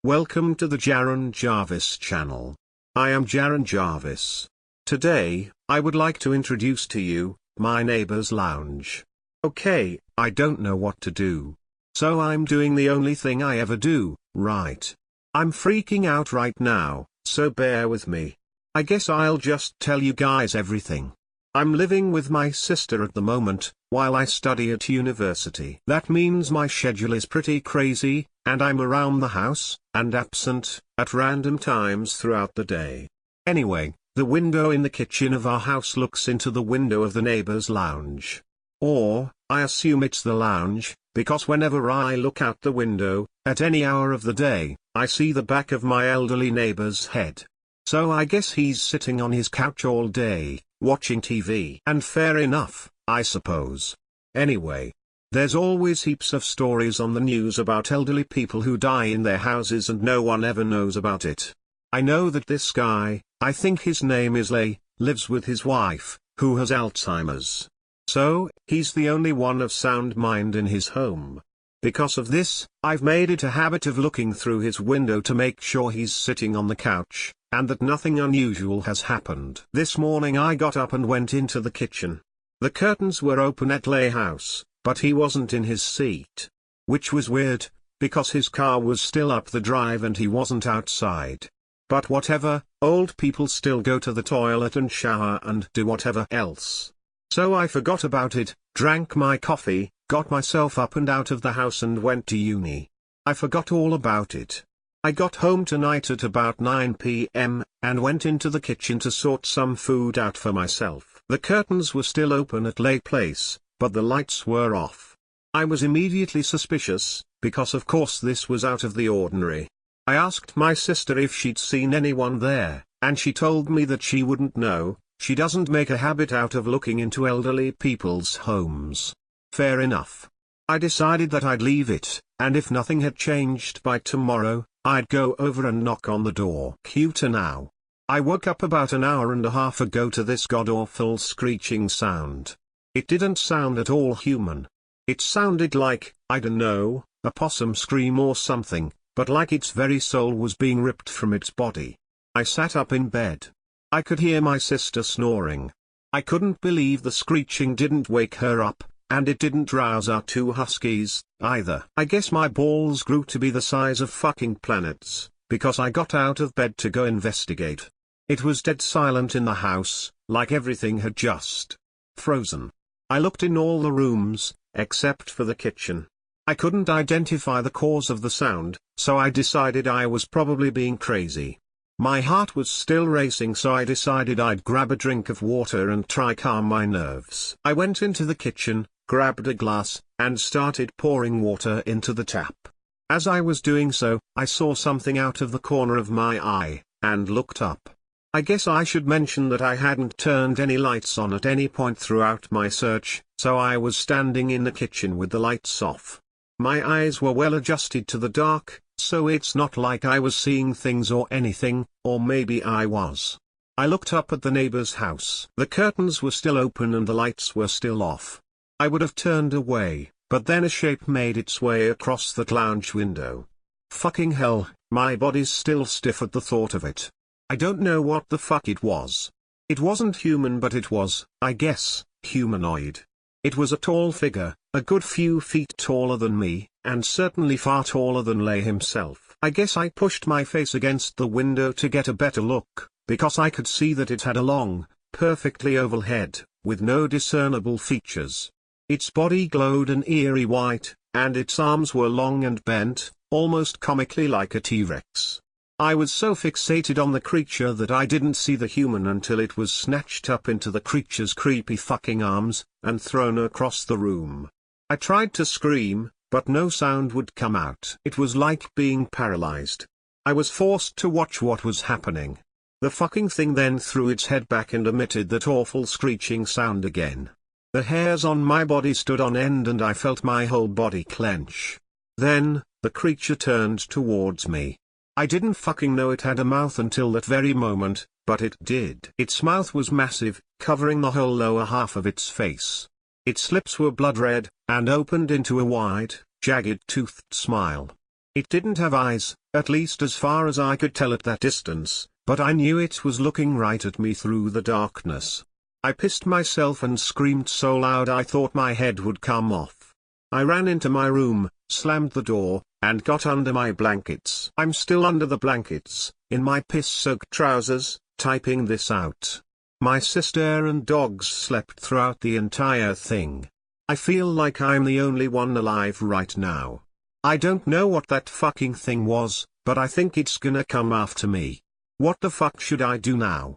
Welcome to the Jaron Jarvis channel. I am Jaron Jarvis. Today, I would like to introduce to you, my neighbor's lounge. Okay, I don't know what to do. So I'm doing the only thing I ever do, right? I'm freaking out right now, so bear with me. I guess I'll just tell you guys everything. I'm living with my sister at the moment, while I study at university. That means my schedule is pretty crazy, and I'm around the house, and absent, at random times throughout the day. Anyway, the window in the kitchen of our house looks into the window of the neighbor's lounge. Or, I assume it's the lounge, because whenever I look out the window, at any hour of the day, I see the back of my elderly neighbor's head. So I guess he's sitting on his couch all day, watching TV. And fair enough, I suppose. Anyway, there's always heaps of stories on the news about elderly people who die in their houses and no one ever knows about it. I know that this guy, I think his name is Lay, lives with his wife, who has Alzheimer's. So, he's the only one of sound mind in his home. Because of this, I've made it a habit of looking through his window to make sure he's sitting on the couch, and that nothing unusual has happened. This morning I got up and went into the kitchen. The curtains were open at Lay's house, but he wasn't in his seat. Which was weird, because his car was still up the drive and he wasn't outside. But whatever, old people still go to the toilet and shower and do whatever else. So I forgot about it, drank my coffee, got myself up and out of the house and went to uni. I forgot all about it. I got home tonight at about 9 p.m., and went into the kitchen to sort some food out for myself. The curtains were still open at Lay's place, but the lights were off. I was immediately suspicious, because of course this was out of the ordinary. I asked my sister if she'd seen anyone there, and she told me that she wouldn't know. She doesn't make a habit out of looking into elderly people's homes. Fair enough. I decided that I'd leave it, and if nothing had changed by tomorrow, I'd go over and knock on the door. Cuter now. I woke up about an hour and a half ago to this god-awful screeching sound. It didn't sound at all human. It sounded like, I don't know, a possum scream or something, but like its very soul was being ripped from its body. I sat up in bed. I could hear my sister snoring. I couldn't believe the screeching didn't wake her up, and it didn't rouse our two huskies, either. I guess my balls grew to be the size of fucking planets, because I got out of bed to go investigate. It was dead silent in the house, like everything had just frozen. I looked in all the rooms, except for the kitchen. I couldn't identify the cause of the sound, so I decided I was probably being crazy. My heart was still racing, so I decided I'd grab a drink of water and try calm my nerves. I went into the kitchen, grabbed a glass, and started pouring water into the tap. As I was doing so, I saw something out of the corner of my eye, and looked up. I guess I should mention that I hadn't turned any lights on at any point throughout my search, so I was standing in the kitchen with the lights off. My eyes were well adjusted to the dark, so it's not like I was seeing things or anything, or maybe I was. I looked up at the neighbor's house. The curtains were still open and the lights were still off. I would have turned away, but then a shape made its way across that lounge window. Fucking hell, my body's still stiff at the thought of it. I don't know what the fuck it was. It wasn't human, but it was, I guess, humanoid. It was a tall figure, a good few feet taller than me, and certainly far taller than Lay himself. I guess I pushed my face against the window to get a better look, because I could see that it had a long, perfectly oval head, with no discernible features. Its body glowed an eerie white, and its arms were long and bent, almost comically like a T-Rex. I was so fixated on the creature that I didn't see the human until it was snatched up into the creature's creepy fucking arms, and thrown across the room. I tried to scream, but no sound would come out. It was like being paralyzed. I was forced to watch what was happening. The fucking thing then threw its head back and emitted that awful screeching sound again. The hairs on my body stood on end and I felt my whole body clench. Then, the creature turned towards me. I didn't fucking know it had a mouth until that very moment, but it did. Its mouth was massive, covering the whole lower half of its face. Its lips were blood red, and opened into a wide, jagged-toothed smile. It didn't have eyes, at least as far as I could tell at that distance, but I knew it was looking right at me through the darkness. I pissed myself and screamed so loud I thought my head would come off. I ran into my room, slammed the door, and got under my blankets. I'm still under the blankets, in my piss-soaked trousers, typing this out. My sister and dogs slept throughout the entire thing. I feel like I'm the only one alive right now. I don't know what that fucking thing was, but I think it's gonna come after me. What the fuck should I do now?